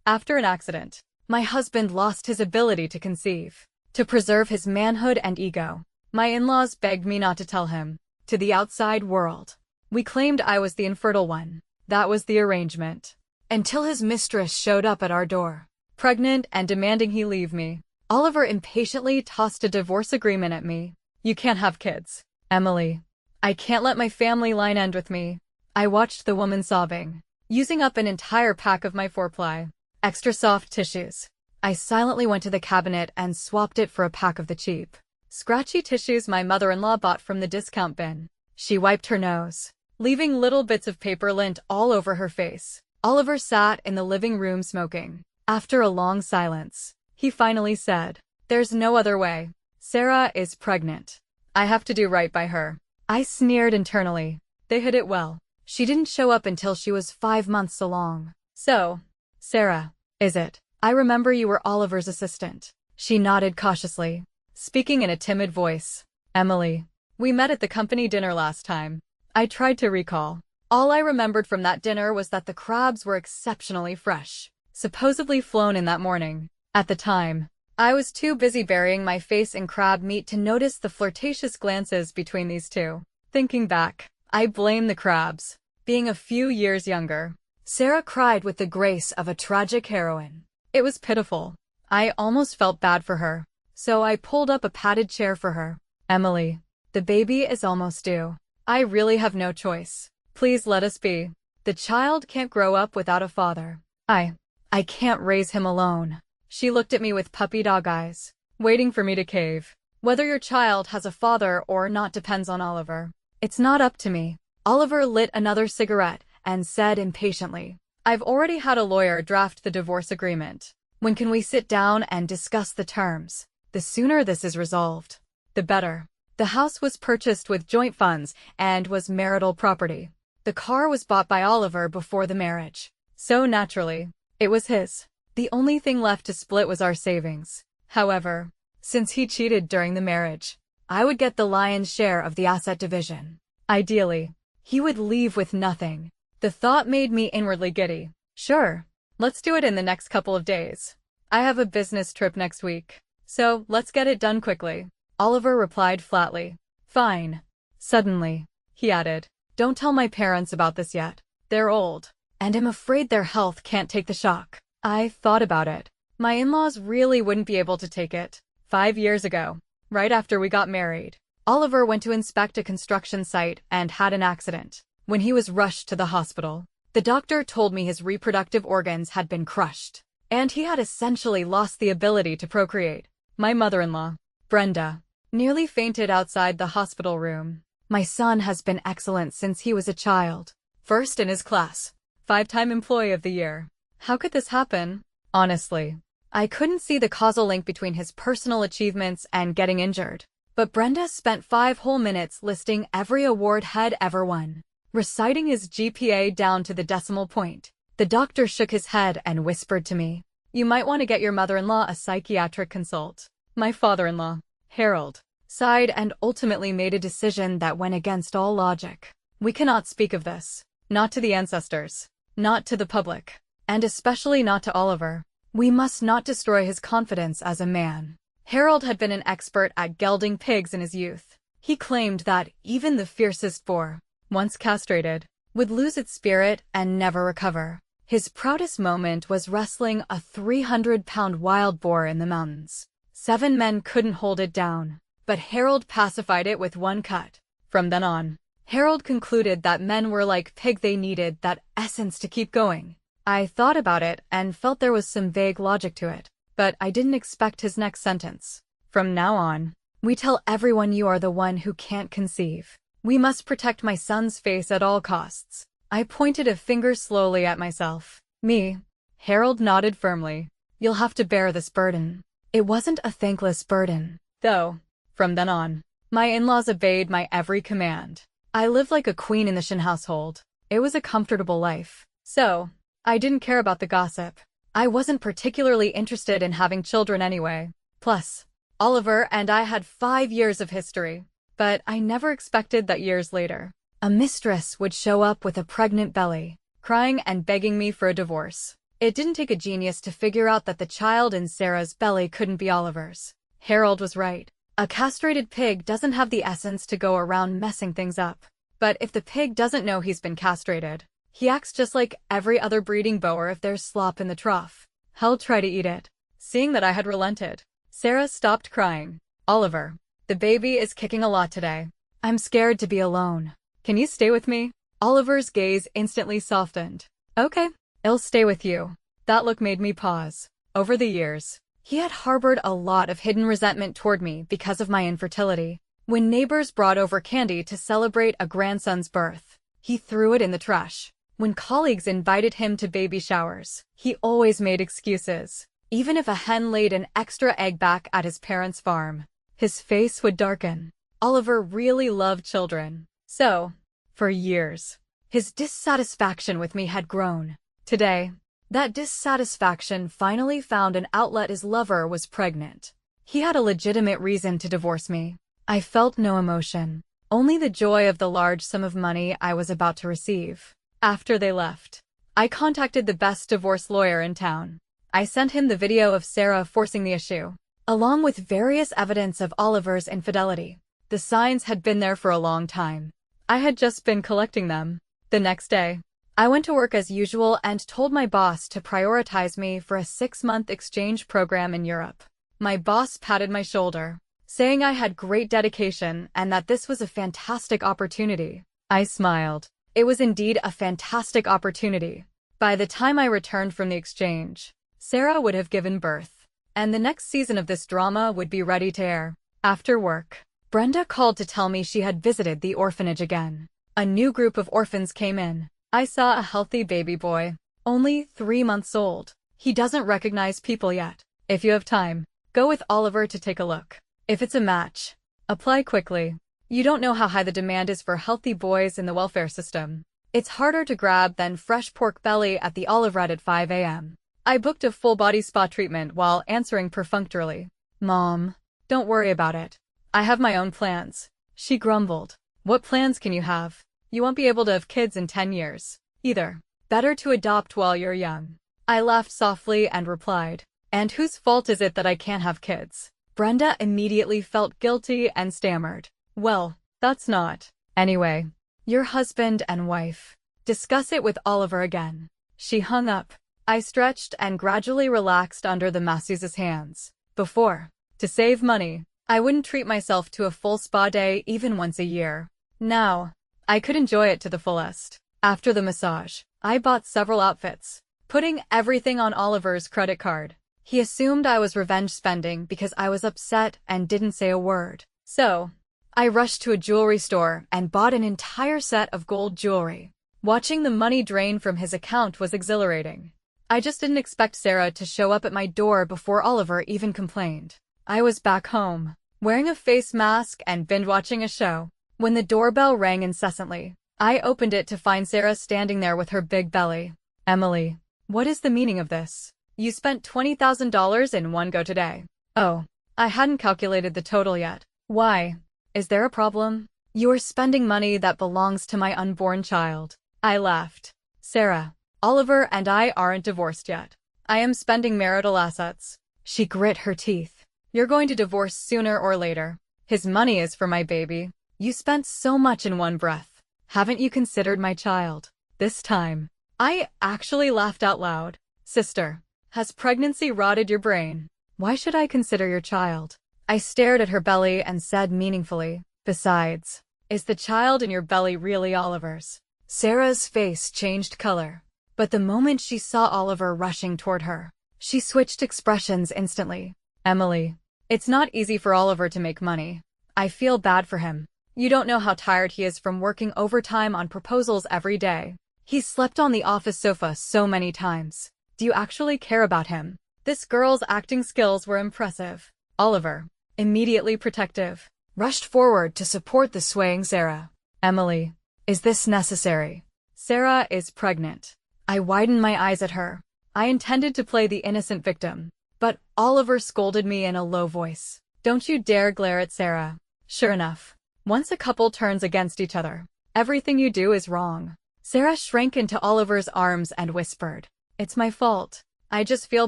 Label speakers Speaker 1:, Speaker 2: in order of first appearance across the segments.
Speaker 1: After an accident, my husband lost his ability to conceive. To preserve his manhood and ego, my in-laws begged me not to tell him. To the outside world, we claimed I was the infertile one. That was the arrangement. Until his mistress showed up at our door, pregnant and demanding he leave me. Oliver impatiently tossed a divorce agreement at me. You can't have kids, Emily. I can't let my family line end with me. I watched the woman sobbing, using up an entire pack of my 4-ply extra soft tissues. I silently went to the cabinet and swapped it for a pack of the cheap, scratchy tissues my mother-in-law bought from the discount bin. She wiped her nose, leaving little bits of paper lint all over her face. Oliver sat in the living room smoking. After a long silence, he finally said, "There's no other way. Sarah is pregnant. I have to do right by her." I sneered internally. They hid it well. She didn't show up until she was 5 months along. "So, Sarah, is it? I remember you were Oliver's assistant." She nodded cautiously, speaking in a timid voice. "Emily, we met at the company dinner last time." I tried to recall. All I remembered from that dinner was that the crabs were exceptionally fresh, supposedly flown in that morning. At the time, I was too busy burying my face in crab meat to notice the flirtatious glances between these two. Thinking back, I blame the crabs. Being a few years younger, Sarah cried with the grace of a tragic heroine. It was pitiful. I almost felt bad for her, so I pulled up a padded chair for her. "Emily, the baby is almost due. I really have no choice. Please let us be. The child can't grow up without a father. I can't raise him alone." She looked at me with puppy dog eyes, waiting for me to cave. "Whether your child has a father or not depends on Oliver. It's not up to me." Oliver lit another cigarette and said impatiently, "I've already had a lawyer draft the divorce agreement. When can we sit down and discuss the terms? The sooner this is resolved, the better." The house was purchased with joint funds and was marital property. The car was bought by Oliver before the marriage, so naturally, it was his. The only thing left to split was our savings. However, since he cheated during the marriage, I would get the lion's share of the asset division. Ideally, he would leave with nothing. The thought made me inwardly giddy. "Sure, let's do it in the next couple of days. I have a business trip next week, so let's get it done quickly." Oliver replied flatly. "Fine." Suddenly, he added, "Don't tell my parents about this yet. They're old, and I'm afraid their health can't take the shock." I thought about it. My in-laws really wouldn't be able to take it. 5 years ago, right after we got married, Oliver went to inspect a construction site and had an accident. When he was rushed to the hospital, the doctor told me his reproductive organs had been crushed, and he had essentially lost the ability to procreate. My mother-in-law, Brenda, nearly fainted outside the hospital room. "My son has been excellent since he was a child. First in his class, 5-time Employee of the Year. How could this happen?" Honestly, I couldn't see the causal link between his personal achievements and getting injured. But Brenda spent 5 whole minutes listing every award he'd ever won, reciting his GPA down to the decimal point. The doctor shook his head and whispered to me, "You might want to get your mother-in-law a psychiatric consult." My father-in-law, Harold, sighed and ultimately made a decision that went against all logic. "We cannot speak of this. Not to the ancestors. Not to the public. And especially not to Oliver. We must not destroy his confidence as a man." Harold had been an expert at gelding pigs in his youth. He claimed that even the fiercest boar, once castrated, would lose its spirit and never recover. His proudest moment was wrestling a 300-pound wild boar in the mountains. 7 men couldn't hold it down, but Harold pacified it with 1 cut. From then on, Harold concluded that men were like pig, they needed that essence to keep going. I thought about it and felt there was some vague logic to it, but I didn't expect his next sentence. "From now on, we tell everyone you are the one who can't conceive. We must protect my son's face at all costs." I pointed a finger slowly at myself. "Me?" Harold nodded firmly. "You'll have to bear this burden." It wasn't a thankless burden, though. From then on, my in-laws obeyed my every command. I lived like a queen in the Shin household. It was a comfortable life. So, I didn't care about the gossip. I wasn't particularly interested in having children anyway. Plus, Oliver and I had 5 years of history. But I never expected that years later, a mistress would show up with a pregnant belly, crying and begging me for a divorce. It didn't take a genius to figure out that the child in Sarah's belly couldn't be Oliver's. Harold was right. A castrated pig doesn't have the essence to go around messing things up. But if the pig doesn't know he's been castrated, he acts just like every other breeding boer if there's slop in the trough. He'll try to eat it. Seeing that I had relented, Sarah stopped crying. Oliver, the baby is kicking a lot today. I'm scared to be alone. Can you stay with me? Oliver's gaze instantly softened. Okay, I'll stay with you. That look made me pause. Over the years, he had harbored a lot of hidden resentment toward me because of my infertility. When neighbors brought over candy to celebrate a grandson's birth, he threw it in the trash. When colleagues invited him to baby showers, he always made excuses. Even if a hen laid an extra egg back at his parents' farm, his face would darken. Oliver really loved children. So, for years, his dissatisfaction with me had grown. Today, that dissatisfaction finally found an outlet. His lover was pregnant. He had a legitimate reason to divorce me. I felt no emotion, only the joy of the large sum of money I was about to receive. After they left, I contacted the best divorce lawyer in town. I sent him the video of Sarah forcing the issue, along with various evidence of Oliver's infidelity. The signs had been there for a long time. I had just been collecting them. The next day, I went to work as usual and told my boss to prioritize me for a 6-month exchange program in Europe. My boss patted my shoulder, saying I had great dedication and that this was a fantastic opportunity. I smiled. It was indeed a fantastic opportunity. By the time I returned from the exchange, Sarah would have given birth, and the next season of this drama would be ready to air. After work, Brenda called to tell me she had visited the orphanage again. A new group of orphans came in. I saw a healthy baby boy, only 3 months old. He doesn't recognize people yet. If you have time, go with Oliver to take a look. If it's a match, apply quickly. You don't know how high the demand is for healthy boys in the welfare system. It's harder to grab than fresh pork belly at the Olivret at 5 a.m. I booked a full-body spa treatment while answering perfunctorily. Mom, don't worry about it. I have my own plans. She grumbled. What plans can you have? You won't be able to have kids in 10 years. Either. Better to adopt while you're young. I laughed softly and replied, and whose fault is it that I can't have kids? Brenda immediately felt guilty and stammered. Well, that's not. Anyway, your husband and wife. Discuss it with Oliver again. She hung up. I stretched and gradually relaxed under the masseuse's hands. Before, to save money, I wouldn't treat myself to a full spa day even once a year. Now, I could enjoy it to the fullest. After the massage, I bought several outfits, putting everything on Oliver's credit card. He assumed I was revenge spending because I was upset and didn't say a word. So, I rushed to a jewelry store and bought an entire set of gold jewelry. Watching the money drain from his account was exhilarating. I just didn't expect Sarah to show up at my door before Oliver even complained. I was back home, wearing a face mask and binge-watching a show. When the doorbell rang incessantly, I opened it to find Sarah standing there with her big belly. Emily, what is the meaning of this? You spent $20,000 in one go today. Oh, I hadn't calculated the total yet. Why? Is there a problem? You're spending money that belongs to my unborn child. I laughed. Sarah, Oliver and I aren't divorced yet. I am spending marital assets. She grit her teeth. You're going to divorce sooner or later. His money is for my baby. You spent so much in one breath. Haven't you considered my child? This time, I actually laughed out loud. Sister, has pregnancy rotted your brain? Why should I consider your child? I stared at her belly and said meaningfully, besides, is the child in your belly really Oliver's? Sarah's face changed color, but the moment she saw Oliver rushing toward her, she switched expressions instantly. Emily, it's not easy for Oliver to make money. I feel bad for him. You don't know how tired he is from working overtime on proposals every day. He slept on the office sofa so many times. Do you actually care about him? This girl's acting skills were impressive. Oliver, immediately protective, rushed forward to support the swaying Sarah. Emily, is this necessary? Sarah is pregnant. I widened my eyes at her. I intended to play the innocent victim, but Oliver scolded me in a low voice. Don't you dare glare at Sarah. Sure enough, once a couple turns against each other, everything you do is wrong. Sarah shrank into Oliver's arms and whispered, It's my fault. I just feel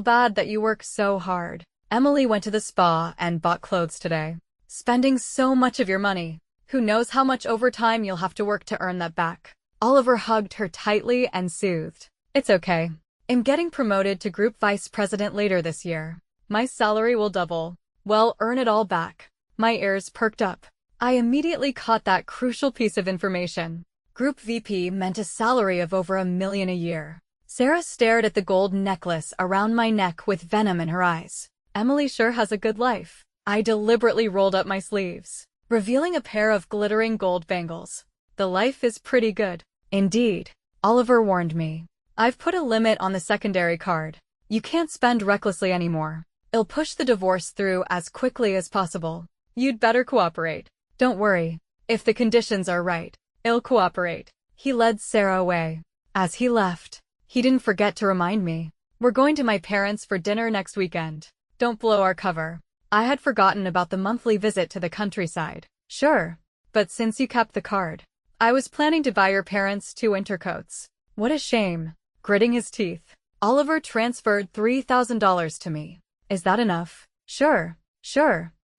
Speaker 1: bad that you work so hard. Emily went to the spa and bought clothes today. Spending so much of your money. Who knows how much overtime you'll have to work to earn that back. Oliver hugged her tightly and soothed. It's okay. I'm getting promoted to group vice president later this year. My salary will double. Well, earn it all back. My ears perked up. I immediately caught that crucial piece of information. Group VP meant a salary of over $1 million a year. Sarah stared at the gold necklace around my neck with venom in her eyes. Emily sure has a good life. I deliberately rolled up my sleeves, revealing a pair of glittering gold bangles. The life is pretty good. Indeed, Oliver warned me. I've put a limit on the secondary card. You can't spend recklessly anymore. It'll push the divorce through as quickly as possible. You'd better cooperate. Don't worry. If the conditions are right, I'll cooperate. He led Sarah away. As he left, he didn't forget to remind me. We're going to my parents for dinner next weekend. Don't blow our cover. I had forgotten about the monthly visit to the countryside. Sure. But since you kept the card, I was planning to buy your parents 2 winter coats. What a shame. Gritting his teeth, Oliver transferred $3,000 to me. Is that enough? Sure.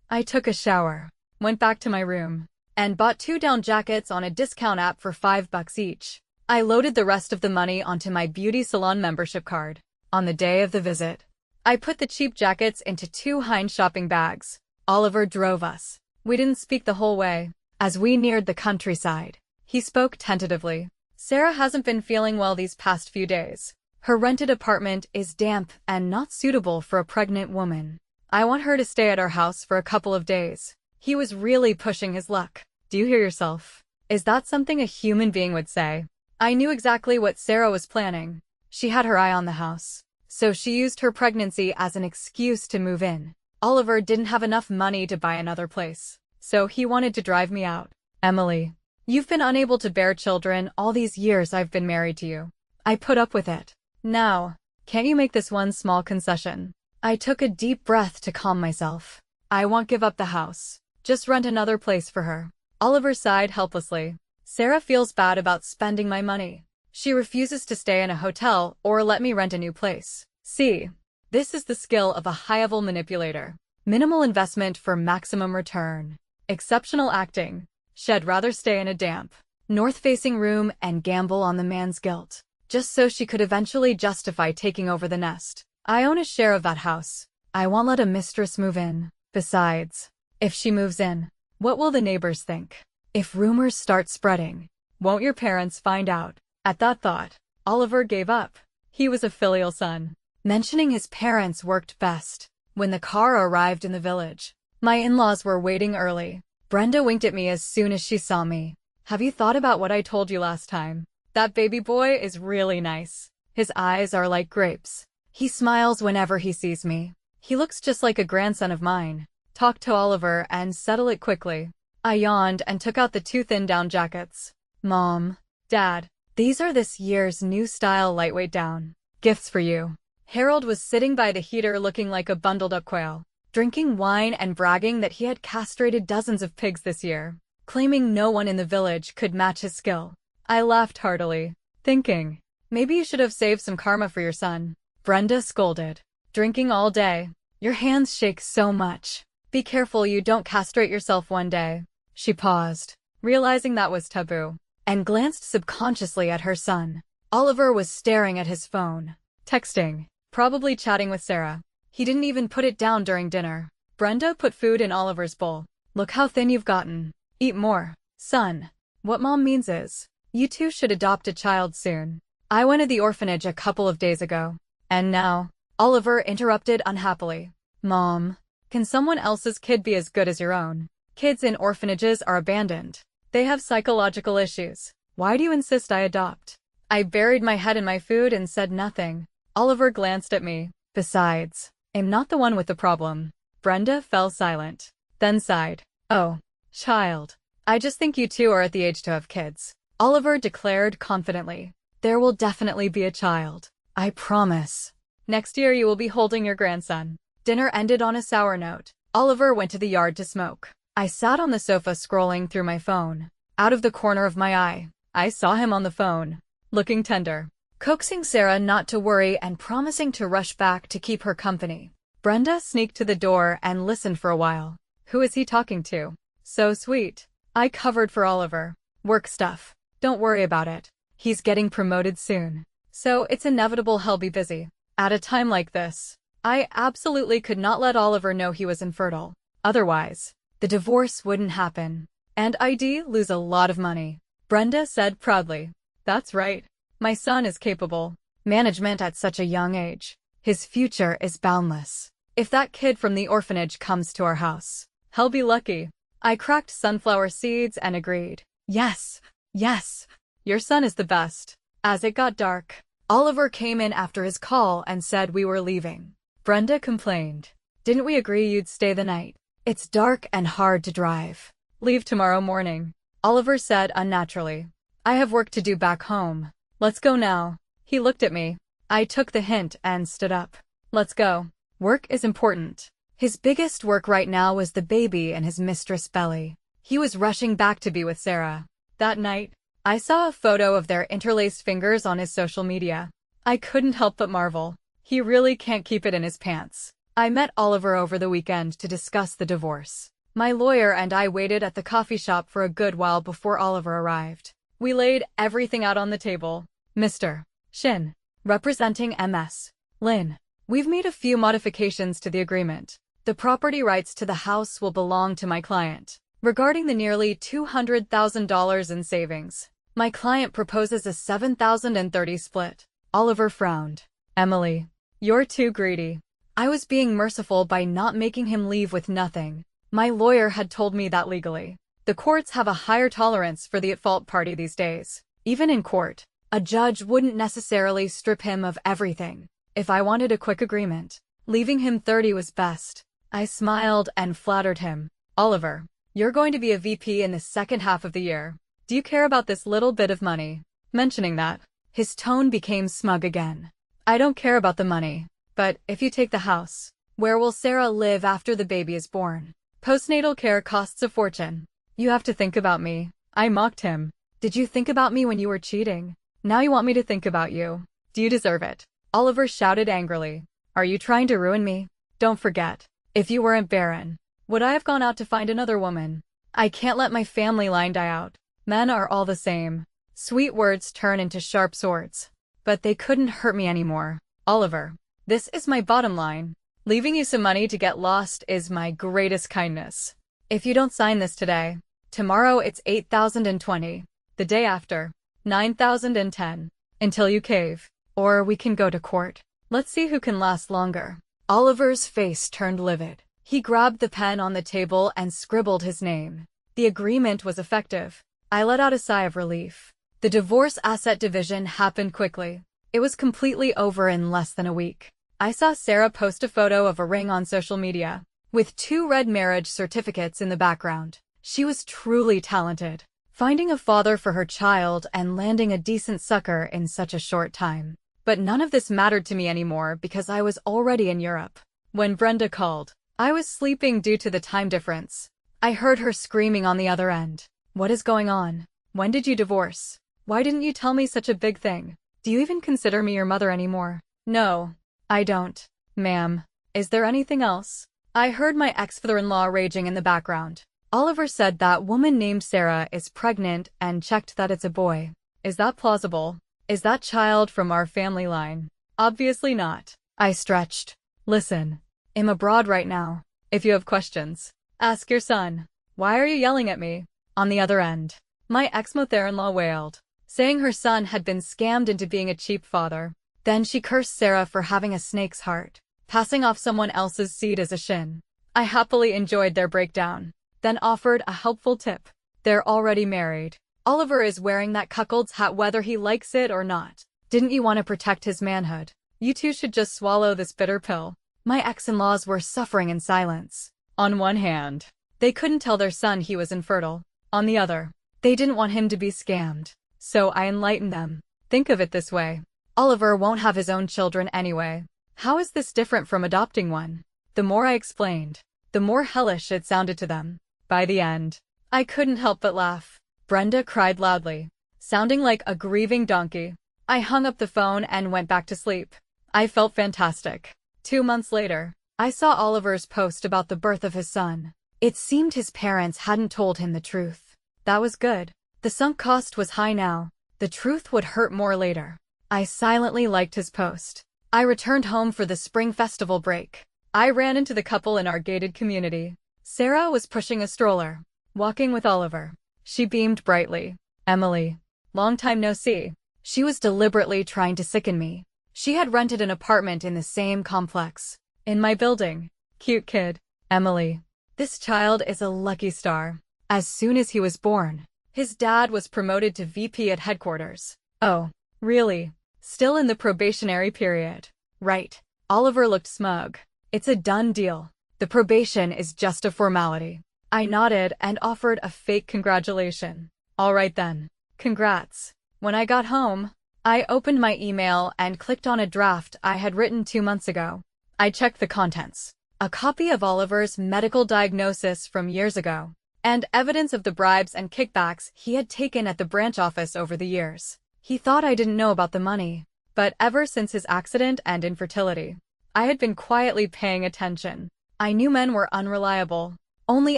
Speaker 1: I took a shower, went back to my room, and bought 2 down jackets on a discount app for $5 each. I loaded the rest of the money onto my beauty salon membership card. On the day of the visit, I put the cheap jackets into 2 Heinz shopping bags. Oliver drove us. We didn't speak the whole way. As we neared the countryside, he spoke tentatively. Sarah hasn't been feeling well these past few days. Her rented apartment is damp and not suitable for a pregnant woman. I want her to stay at our house for a couple of days. He was really pushing his luck. Do you hear yourself? Is that something a human being would say? I knew exactly what Sarah was planning. She had her eye on the house, so she used her pregnancy as an excuse to move in. Oliver didn't have enough money to buy another place, so he wanted to drive me out. Emily, you've been unable to bear children all these years I've been married to you. I put up with it. Now, can't you make this one small concession? I took a deep breath to calm myself. I won't give up the house. Just rent another place for her. Oliver sighed helplessly. Sarah feels bad about spending my money. She refuses to stay in a hotel or let me rent a new place. See, this is the skill of a high-level manipulator. Minimal investment for maximum return. Exceptional acting. She'd rather stay in a damp, north-facing room and gamble on the man's guilt, just so she could eventually justify taking over the nest. I own a share of that house. I won't let a mistress move in. Besides, if she moves in, what will the neighbors think? If rumors start spreading, won't your parents find out? At that thought, Oliver gave up. He was a filial son. Mentioning his parents worked best. When the car arrived in the village, my in-laws were waiting early. Brenda winked at me as soon as she saw me. Have you thought about what I told you last time? That baby boy is really nice. His eyes are like grapes. He smiles whenever he sees me. He looks just like a grandson of mine. Talk to Oliver and settle it quickly. I yawned and took out the 2 thin down jackets. Mom, Dad, these are this year's new style lightweight down. Gifts for you. Harold was sitting by the heater looking like a bundled up quail, drinking wine and bragging that he had castrated dozens of pigs this year, claiming no one in the village could match his skill. I laughed heartily, thinking, maybe you should have saved some karma for your son. Brenda scolded. Drinking all day. Your hands shake so much. Be careful you don't castrate yourself one day. She paused, realizing that was taboo, and glanced subconsciously at her son. Oliver was staring at his phone, texting, probably chatting with Sarah. He didn't even put it down during dinner. Brenda put food in Oliver's bowl. Look how thin you've gotten. Eat more. Son, what Mom means is, you two should adopt a child soon. I went to the orphanage a couple of days ago. And now, Oliver interrupted unhappily. Mom, can someone else's kid be as good as your own? Kids in orphanages are abandoned. They have psychological issues. Why do you insist I adopt? I buried my head in my food and said nothing. Oliver glanced at me. Besides, I'm not the one with the problem. Brenda fell silent, then sighed. Oh, child. I just think you two are at the age to have kids. Oliver declared confidently. There will definitely be a child. I promise. Next year you will be holding your grandson. Dinner ended on a sour note. Oliver went to the yard to smoke. I sat on the sofa scrolling through my phone. Out of the corner of my eye, I saw him on the phone, looking tender. coaxing Sarah not to worry and promising to rush back to keep her company. Brenda sneaked to the door and listened for a while. Who is he talking to? So sweet. I covered for Oliver. Work stuff. Don't worry about it. He's getting promoted soon. So it's inevitable he'll be busy. At a time like this, I absolutely could not let Oliver know he was infertile. Otherwise, the divorce wouldn't happen. And I'd lose a lot of money. Brenda said proudly. That's right. My son is capable. Management at such a young age. His future is boundless. If that kid from the orphanage comes to our house, he'll be lucky. I cracked sunflower seeds and agreed. Yes, yes, your son is the best. As it got dark, Oliver came in after his call and said we were leaving. Brenda complained. Didn't we agree you'd stay the night? It's dark and hard to drive. Leave tomorrow morning, Oliver said unnaturally. I have work to do back home. Let's go now. He looked at me. I took the hint and stood up. Let's go. Work is important. His biggest work right now was the baby in his mistress' belly. He was rushing back to be with Sarah. That night, I saw a photo of their interlaced fingers on his social media. I couldn't help but marvel. He really can't keep it in his pants. I met Oliver over the weekend to discuss the divorce. My lawyer and I waited at the coffee shop for a good while before Oliver arrived. We laid everything out on the table. Mr. Shin, representing MS. Lin. We've made a few modifications to the agreement. The property rights to the house will belong to my client. Regarding the nearly $200,000 in savings, my client proposes a 7,030 split. Oliver frowned. Emily, you're too greedy. I was being merciful by not making him leave with nothing. My lawyer had told me that legally. The courts have a higher tolerance for the at-fault party these days. Even in court, a judge wouldn't necessarily strip him of everything. If I wanted a quick agreement, leaving him 30 was best. I smiled and flattered him. Oliver, you're going to be a VP in the second half of the year. Do you care about this little bit of money? Mentioning that, his tone became smug again. I don't care about the money. But if you take the house, where will Sarah live after the baby is born? Postnatal care costs a fortune. You have to think about me. I mocked him. Did you think about me when you were cheating? Now you want me to think about you. Do you deserve it? Oliver shouted angrily. Are you trying to ruin me? Don't forget, if you weren't barren, would I have gone out to find another woman? I can't let my family line die out. Men are all the same. Sweet words turn into sharp swords. But they couldn't hurt me anymore. Oliver, this is my bottom line. Leaving you some money to get lost is my greatest kindness. If you don't sign this today, tomorrow it's 8,020. The day after, 9,010. Until you cave. Or we can go to court. Let's see who can last longer. Oliver's face turned livid. He grabbed the pen on the table and scribbled his name. The agreement was effective. I let out a sigh of relief. The divorce asset division happened quickly. It was completely over in less than a week. I saw Sarah post a photo of a ring on social media, with 2 red marriage certificates in the background. She was truly talented, finding a father for her child and landing a decent sucker in such a short time. But none of this mattered to me anymore because I was already in Europe. When Brenda called, I was sleeping due to the time difference. I heard her screaming on the other end. What is going on? When did you divorce? Why didn't you tell me such a big thing? Do you even consider me your mother anymore? No, I don't, ma'am. Is there anything else? I heard my ex-father-in-law raging in the background. Oliver said that woman named Sarah is pregnant and checked that it's a boy. Is that plausible? Is that child from our family line? Obviously not. I stretched. Listen, I'm abroad right now. If you have questions, ask your son. Why are you yelling at me? On the other end, my ex-mother-in-law wailed, saying her son had been scammed into being a cheap father. Then she cursed Sarah for having a snake's heart, passing off someone else's seed as a shin. I happily enjoyed their breakdown, then offered a helpful tip. They're already married. Oliver is wearing that cuckold's hat whether he likes it or not. Didn't you want to protect his manhood? You two should just swallow this bitter pill. My ex-in-laws were suffering in silence. On one hand, they couldn't tell their son he was infertile. On the other, they didn't want him to be scammed. So I enlightened them. Think of it this way. Oliver won't have his own children anyway. How is this different from adopting one? The more I explained, the more hellish it sounded to them. By the end, I couldn't help but laugh. Brenda cried loudly, sounding like a grieving donkey. I hung up the phone and went back to sleep. I felt fantastic. 2 months later, I saw Oliver's post about the birth of his son. It seemed his parents hadn't told him the truth. That was good. The sunk cost was high now. The truth would hurt more later. I silently liked his post. I returned home for the spring festival break. I ran into the couple in our gated community. Sarah was pushing a stroller, walking with Oliver. She beamed brightly. Emily. Long time no see. She was deliberately trying to sicken me. She had rented an apartment in the same complex. In my building. Cute kid. Emily. This child is a lucky star. As soon as he was born, his dad was promoted to VP at headquarters. Oh, really? Still in the probationary period. Right. Oliver looked smug. It's a done deal. The probation is just a formality. I nodded and offered a fake congratulation. All right then. Congrats. When I got home, I opened my email and clicked on a draft I had written 2 months ago. I checked the contents. A copy of Oliver's medical diagnosis from years ago, and evidence of the bribes and kickbacks he had taken at the branch office over the years. He thought I didn't know about the money, but ever since his accident and infertility, I had been quietly paying attention. I knew men were unreliable. Only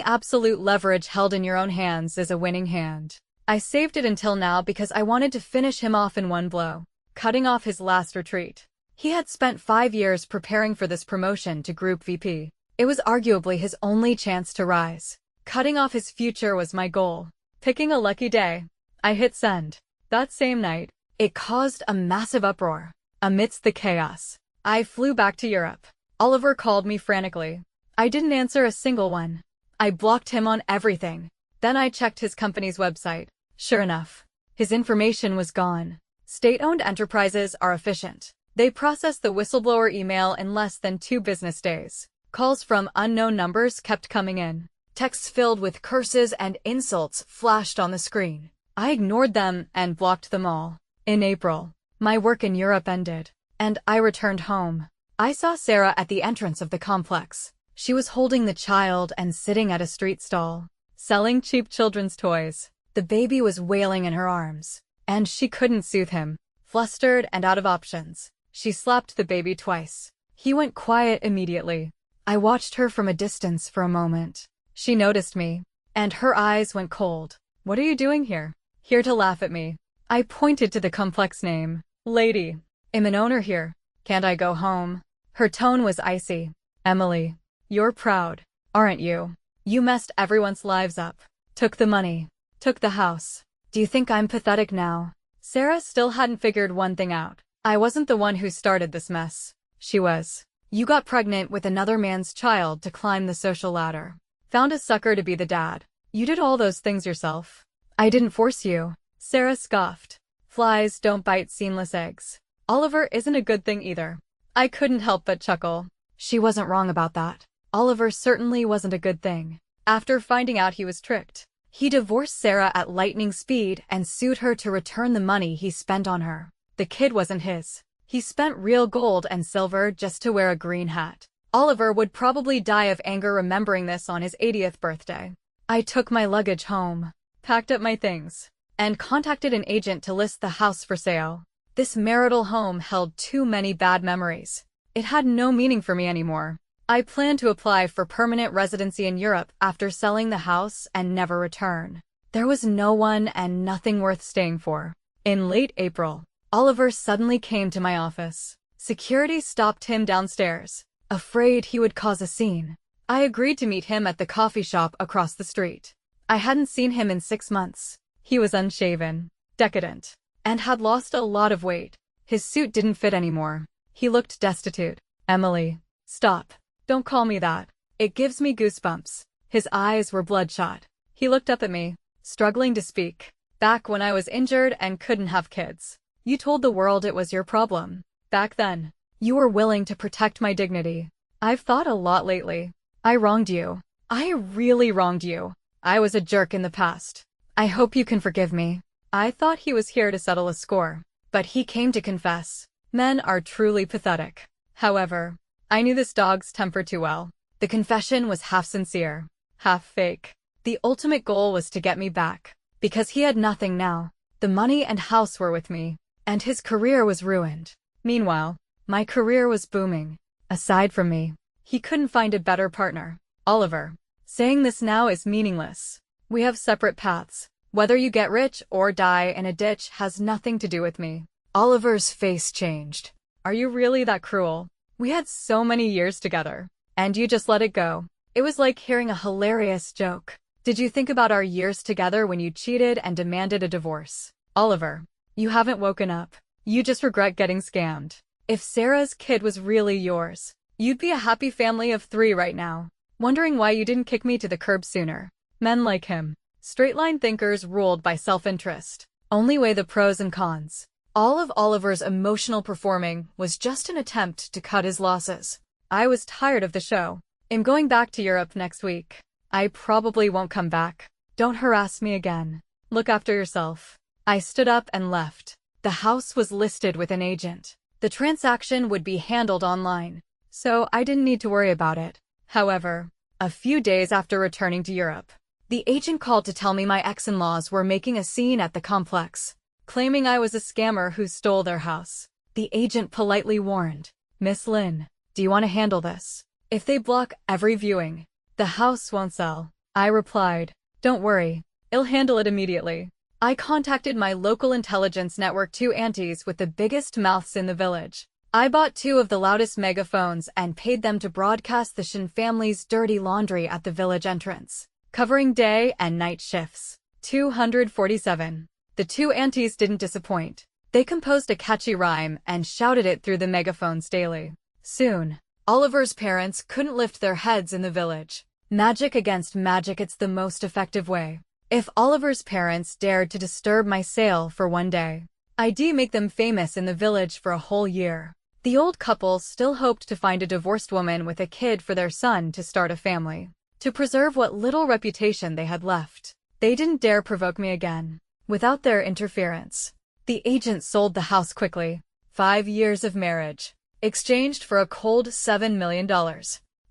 Speaker 1: absolute leverage held in your own hands is a winning hand. I saved it until now because I wanted to finish him off in one blow, cutting off his last retreat. He had spent 5 years preparing for this promotion to Group VP. It was arguably his only chance to rise. Cutting off his future was my goal. Picking a lucky day, I hit send. That same night, it caused a massive uproar. Amidst the chaos, I flew back to Europe. Oliver called me frantically. I didn't answer a single one. I blocked him on everything. Then I checked his company's website. Sure enough, his information was gone. State-owned enterprises are efficient. They process the whistleblower email in less than 2 business days. Calls from unknown numbers kept coming in. Texts filled with curses and insults flashed on the screen. I ignored them and blocked them all. In April, my work in Europe ended, and I returned home. I saw Sarah at the entrance of the complex. She was holding the child and sitting at a street stall, selling cheap children's toys. The baby was wailing in her arms, and she couldn't soothe him. Flustered and out of options, she slapped the baby twice. He went quiet immediately. I watched her from a distance for a moment. She noticed me, and her eyes went cold. What are you doing here? Here to laugh at me. I pointed to the complex name. Lady, I'm an owner here. Can't I go home? Her tone was icy. Emily, you're proud, aren't you? You messed everyone's lives up. Took the money. Took the house. Do you think I'm pathetic now? Sarah still hadn't figured one thing out. I wasn't the one who started this mess. She was. You got pregnant with another man's child to climb the social ladder. Found a sucker to be the dad. You did all those things yourself. I didn't force you. Sarah scoffed. Flies don't bite seamless eggs. Oliver isn't a good thing either. I couldn't help but chuckle. She wasn't wrong about that. Oliver certainly wasn't a good thing. After finding out he was tricked, he divorced Sarah at lightning speed and sued her to return the money he spent on her. The kid wasn't his. He spent real gold and silver just to wear a green hat. Oliver would probably die of anger remembering this on his 80th birthday. I took my luggage home, packed up my things, and contacted an agent to list the house for sale. This marital home held too many bad memories. It had no meaning for me anymore. I planned to apply for permanent residency in Europe after selling the house and never return. There was no one and nothing worth staying for. In late April, Oliver suddenly came to my office. Security stopped him downstairs, afraid he would cause a scene. I agreed to meet him at the coffee shop across the street. I hadn't seen him in 6 months. He was unshaven, decadent, and had lost a lot of weight. His suit didn't fit anymore. He looked destitute. Emily, stop. Don't call me that. It gives me goosebumps. His eyes were bloodshot. He looked up at me, struggling to speak. Back when I was injured and couldn't have kids, you told the world it was your problem. Back then, you were willing to protect my dignity. I've thought a lot lately. I wronged you. I really wronged you. I was a jerk in the past. I hope you can forgive me. I thought he was here to settle a score, but he came to confess. Men are truly pathetic. However, I knew this dog's temper too well. The confession was half sincere, half fake. The ultimate goal was to get me back, because he had nothing now. The money and house were with me, and his career was ruined. Meanwhile, my career was booming. Aside from me, he couldn't find a better partner. Oliver. Saying this now is meaningless. We have separate paths. Whether you get rich or die in a ditch has nothing to do with me. Oliver's face changed. Are you really that cruel? We had so many years together, and you just let it go. It was like hearing a hilarious joke. Did you think about our years together when you cheated and demanded a divorce? Oliver, you haven't woken up. You just regret getting scammed. If Sarah's kid was really yours, you'd be a happy family of 3 right now, wondering why you didn't kick me to the curb sooner. Men like him, straight-line thinkers ruled by self-interest, only weigh the pros and cons. All of Oliver's emotional performing was just an attempt to cut his losses. I was tired of the show. I'm going back to Europe next week. I probably won't come back. Don't harass me again. Look after yourself. I stood up and left. The house was listed with an agent. The transaction would be handled online, so I didn't need to worry about it. However, a few days after returning to Europe, the agent called to tell me my ex-in-laws were making a scene at the complex, claiming I was a scammer who stole their house. The agent politely warned, "Miss Lin, do you want to handle this? If they block every viewing, the house won't sell." I replied, "Don't worry, I'll handle it immediately." I contacted my local intelligence network, 2 aunties with the biggest mouths in the village. I bought 2 of the loudest megaphones and paid them to broadcast the Shin family's dirty laundry at the village entrance, covering day and night shifts. 247. The 2 aunties didn't disappoint. They composed a catchy rhyme and shouted it through the megaphones daily. Soon, Oliver's parents couldn't lift their heads in the village. Magic against magic, it's the most effective way. If Oliver's parents dared to disturb my sale for one day, I'd make them famous in the village for a whole year. The old couple still hoped to find a divorced woman with a kid for their son to start a family, to preserve what little reputation they had left. They didn't dare provoke me again. Without their interference, the agent sold the house quickly. 5 years of marriage, exchanged for a cold $7 million.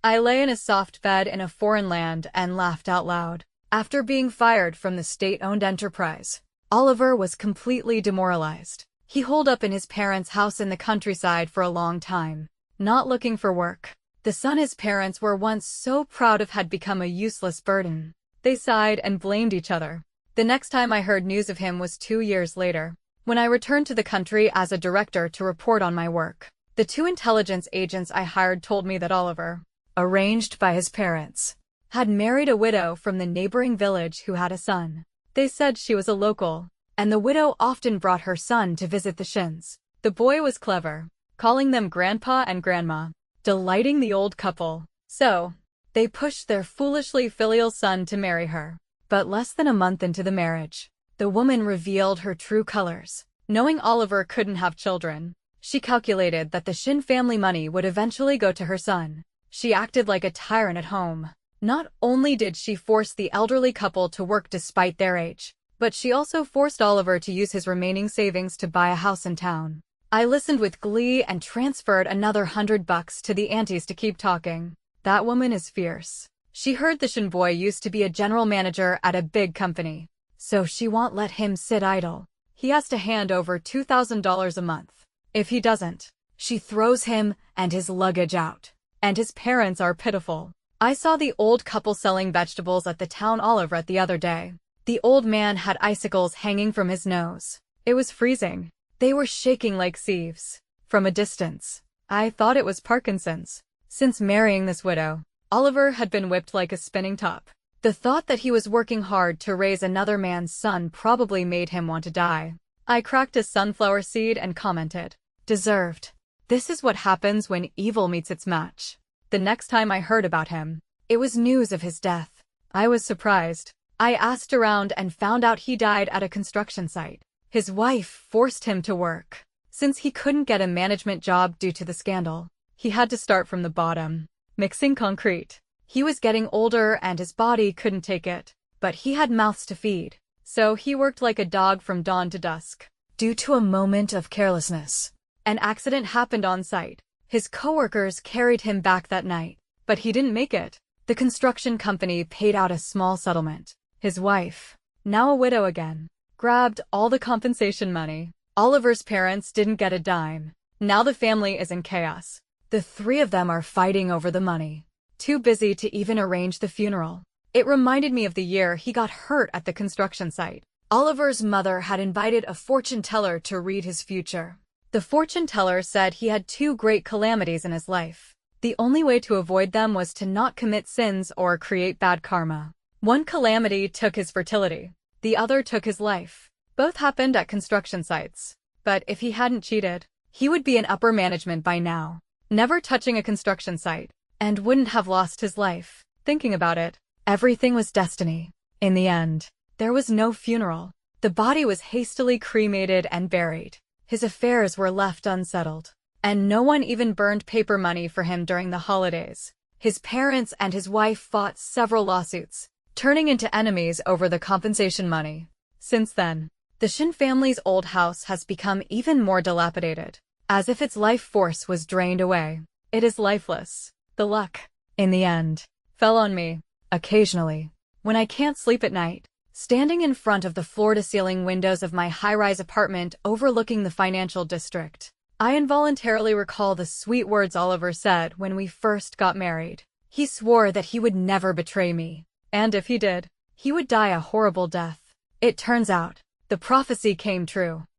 Speaker 1: I lay in a soft bed in a foreign land and laughed out loud. After being fired from the state-owned enterprise, Oliver was completely demoralized. He holed up in his parents' house in the countryside for a long time, not looking for work. The son his parents were once so proud of had become a useless burden. They sighed and blamed each other. The next time I heard news of him was 2 years later, when I returned to the country as a director to report on my work. The 2 intelligence agents I hired told me that Oliver, arranged by his parents, had married a widow from the neighboring village who had a son. They said she was a local, and the widow often brought her son to visit the Shins. The boy was clever, calling them grandpa and grandma, delighting the old couple. So, they pushed their foolishly filial son to marry her. But less than a month into the marriage, the woman revealed her true colors. Knowing Oliver couldn't have children, she calculated that the Shin family money would eventually go to her son. She acted like a tyrant at home. Not only did she force the elderly couple to work despite their age, but she also forced Oliver to use his remaining savings to buy a house in town. I listened with glee and transferred another $100 to the aunties to keep talking. That woman is fierce. She heard the Shin boy used to be a general manager at a big company, so she won't let him sit idle. He has to hand over $2,000 a month. If he doesn't, she throws him and his luggage out. And his parents are pitiful. I saw the old couple selling vegetables at the town Oliver the other day. The old man had icicles hanging from his nose. It was freezing. They were shaking like sieves. From a distance, I thought it was Parkinson's. Since marrying this widow, Oliver had been whipped like a spinning top. The thought that he was working hard to raise another man's son probably made him want to die. I cracked a sunflower seed and commented, "Deserved." This is what happens when evil meets its match. The next time I heard about him, it was news of his death. I was surprised. I asked around and found out he died at a construction site. His wife forced him to work. Since he couldn't get a management job due to the scandal, he had to start from the bottom, mixing concrete. He was getting older and his body couldn't take it, but he had mouths to feed, so he worked like a dog from dawn to dusk. Due to a moment of carelessness, an accident happened on site. His coworkers carried him back that night, but he didn't make it. The construction company paid out a small settlement. His wife, now a widow again, grabbed all the compensation money. Oliver's parents didn't get a dime. Now the family is in chaos. The three of them are fighting over the money. Too busy to even arrange the funeral. It reminded me of the year he got hurt at the construction site. Oliver's mother had invited a fortune teller to read his future. The fortune teller said he had two great calamities in his life. The only way to avoid them was to not commit sins or create bad karma. One calamity took his fertility. The other took his life. Both happened at construction sites. But if he hadn't cheated, he would be in upper management by now, never touching a construction site, and wouldn't have lost his life. Thinking about it, everything was destiny. In the end, there was no funeral. The body was hastily cremated and buried. His affairs were left unsettled, and no one even burned paper money for him during the holidays. His parents and his wife fought several lawsuits, turning into enemies over the compensation money. Since then, the Shin family's old house has become even more dilapidated, as if its life force was drained away. It is lifeless. The luck, in the end, fell on me, occasionally, when I can't sleep at night. Standing in front of the floor-to-ceiling windows of my high-rise apartment overlooking the financial district, I involuntarily recall the sweet words Oliver said when we first got married. He swore that he would never betray me, and if he did, he would die a horrible death. It turns out, the prophecy came true.